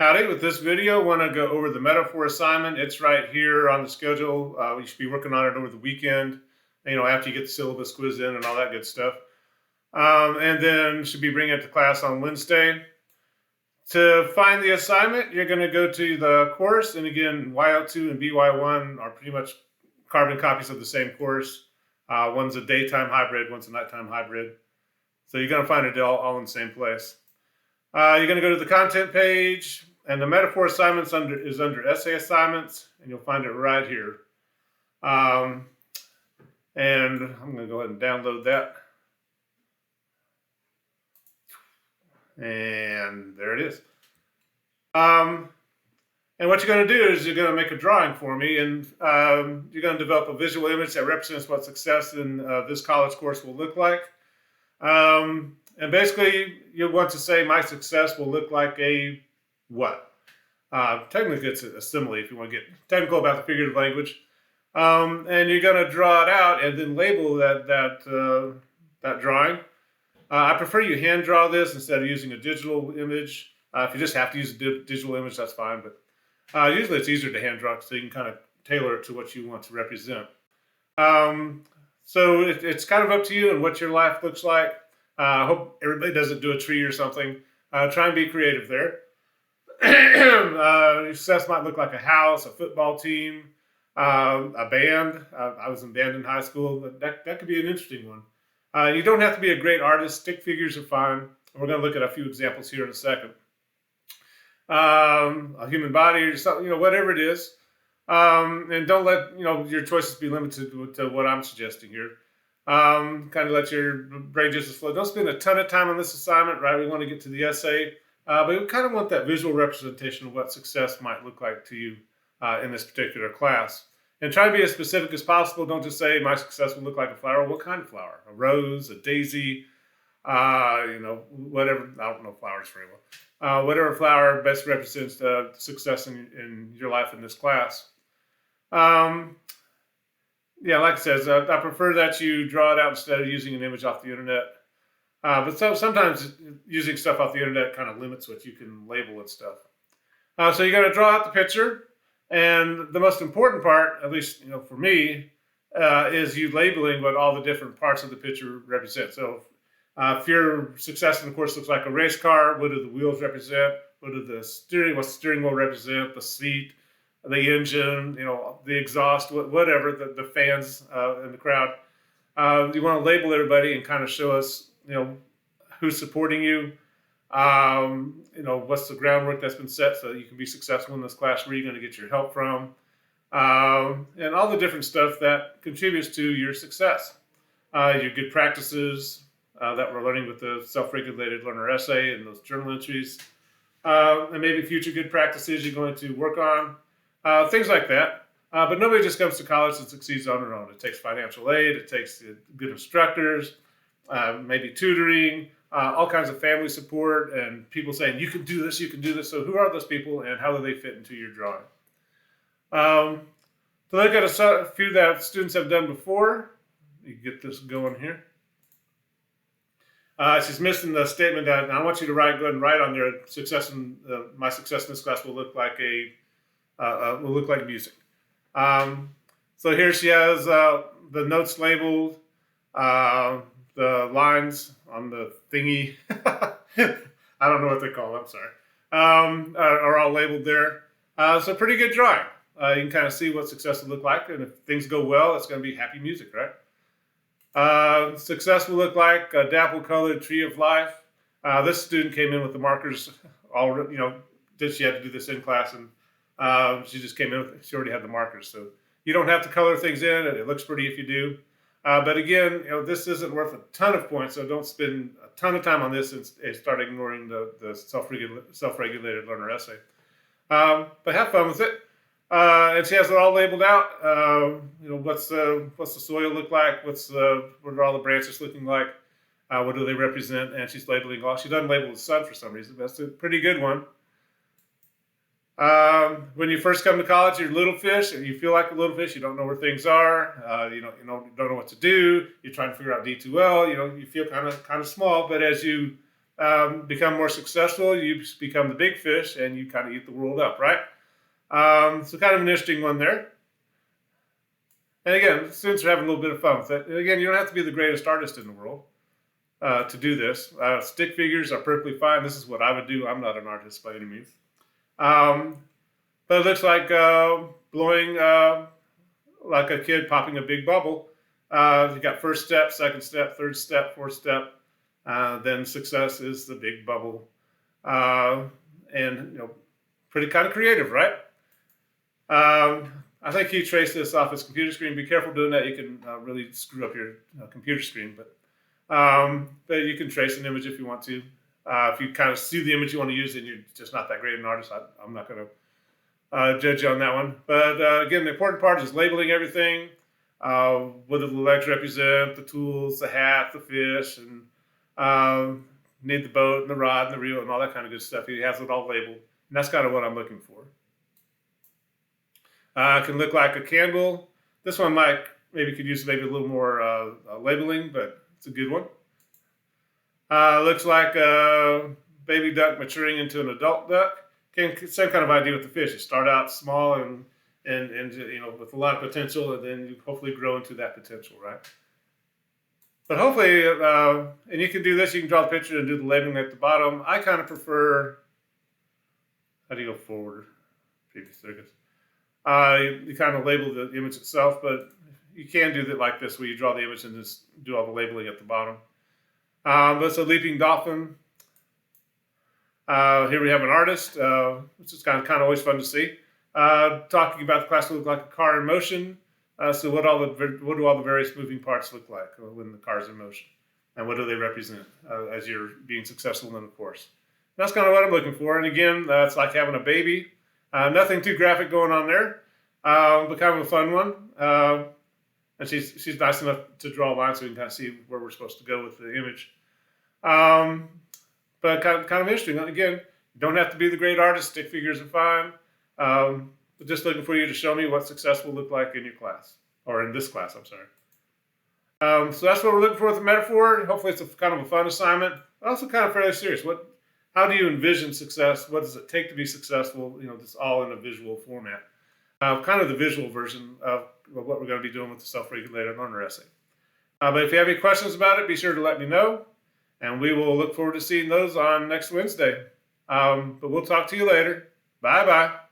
Howdy, with this video, I want to go over the metaphor assignment. It's right here on the schedule. You should be working on it over the weekend, after you get the syllabus quiz in and all that good stuff. And then should be bringing it to class on Wednesday. To find the assignment, you're going to go to the course. And again, YO2 and BY1 are pretty much carbon copies of the same course. One's a daytime hybrid, one's a nighttime hybrid. So you're going to find it all in the same place. You're going to go to the content page, and the metaphor assignments is under essay assignments, and you'll find it right here. And I'm going to go ahead and download that. And there it is. And what you're going to do is you're going to make a drawing for me, and you're going to develop a visual image that represents what success in this college course will look like. And basically, you'll want to say my success will look like a what? Technically, it's a simile if you want to get technical about the figurative language. And you're going to draw it out and then label that drawing. I prefer you hand draw this instead of using a digital image. If you just have to use a digital image, that's fine. But usually it's easier to hand draw so you can kind of tailor it to what you want to represent. So it's kind of up to you and what your life looks like. I hope everybody doesn't do a tree or something. Try and be creative there. Your success might look like a house, a football team, a band. I was in band in high school. That could be an interesting one. You don't have to be a great artist. Stick figures are fine. We're going to look at a few examples here in a second. A human body or something, whatever it is. And don't let your choices be limited to what I'm suggesting here. Kind of let your brain just flow. Don't spend a ton of time on this assignment, right? We want to get to the essay, but we kind of want that visual representation of what success might look like to you in this particular class. And try to be as specific as possible. Don't just say my success will look like a flower. What kind of flower? A rose, a daisy, whatever. I don't know flowers very well. Whatever flower best represents the success in your life in this class. Yeah, like I said, I prefer that you draw it out instead of using an image off the internet. But sometimes using stuff off the internet kind of limits what you can label and stuff. So you're going to draw out the picture. And the most important part, at least for me, is you labeling what all the different parts of the picture represent. So if your success in the course looks like a race car, what do the wheels represent? What's the steering wheel represent? The seat, the engine, the exhaust, whatever, the fans in the crowd. You want to label everybody and kind of show us, who's supporting you. What's the groundwork that's been set so that you can be successful in this class, where you're going to get your help from, and all the different stuff that contributes to your success. Your good practices that we're learning with the self-regulated learner essay and those journal entries, and maybe future good practices you're going to work on. Things like that. But nobody just comes to college and succeeds on their own. It takes financial aid. It takes good instructors, maybe tutoring, all kinds of family support, and people saying, you can do this, you can do this. So who are those people and how do they fit into your drawing? To look at a few that students have done before, you get this going here. She's missing the statement that I want you to go ahead and write on your success in my success in this class will look like music. So here she has the notes labeled, the lines on the thingy. I don't know what they call it, I'm sorry. Are all labeled there. So pretty good drawing. You can kind of see what success will look like, and if things go well, it's going to be happy music, right? Success will look like a dapple-colored tree of life. This student came in with the markers all, she had to do this in class, and she just came in she already had the markers. So you don't have to color things in. It looks pretty if you do. But again, this isn't worth a ton of points, so don't spend a ton of time on this and start ignoring the self-regulated learner essay. But have fun with it. And she has it all labeled out. What's the soil look like? What are all the branches looking like? What do they represent? And she's labeling all. She doesn't label the sun for some reason. That's a pretty good one. When you first come to college, you're a little fish, and you feel like a little fish. You don't know where things are. You don't know what to do. You're trying to figure out D2L. You feel kind of small. But as you become more successful, you become the big fish, and you kind of eat the world up, right? So kind of an interesting one there. And again, students are having a little bit of fun with it. And again, you don't have to be the greatest artist in the world to do this. Stick figures are perfectly fine. This is what I would do. I'm not an artist by any means. But it looks like blowing like a kid popping a big bubble. You got first step, second step, third step, fourth step. Then success is the big bubble. And, pretty kind of creative, right? I think he traced this off his computer screen. Be careful doing that. You can really screw up your computer screen. But you can trace an image if you want to. If you kind of see the image you want to use and you're just not that great an artist, I'm not going to judge you on that one. But again, the important part is labeling everything. What do the legs represent, the tools, the hat, the fish, and need the boat and the rod and the reel and all that kind of good stuff. He has it all labeled. And that's kind of what I'm looking for. It can look like a candle. This one could use maybe a little more labeling, but it's a good one. Looks like a baby duck maturing into an adult duck. Same kind of idea with the fish. You start out small and with a lot of potential, and then you hopefully grow into that potential, right? But hopefully, and you can do this. You can draw the picture and do the labeling at the bottom. I kind of prefer. How do you go forward? Previous circuits. You kind of label the image itself, but you can do that like this, where you draw the image and just do all the labeling at the bottom. But it's a leaping dolphin. Here we have an artist, which is kind of always fun to see. Talking about the class will look like a car in motion. So what do all the various moving parts look like when the car's in motion? And what do they represent as you're being successful in the course? That's kind of what I'm looking for. And again, it's like having a baby. Nothing too graphic going on there, but kind of a fun one. And she's nice enough to draw a line so we can kind of see where we're supposed to go with the image. But kind of interesting. Again, you don't have to be the great artist. Stick figures are fine. But just looking for you to show me what success will look like in your class, or in this class, I'm sorry. So that's what we're looking for with the metaphor. Hopefully it's kind of a fun assignment, but also kind of fairly serious. How do you envision success? What does it take to be successful? Just all in a visual format. Kind of the visual version of what we're going to be doing with the self-regulated learner essay. But if you have any questions about it, be sure to let me know. And we will look forward to seeing those on next Wednesday. But we'll talk to you later. Bye-bye.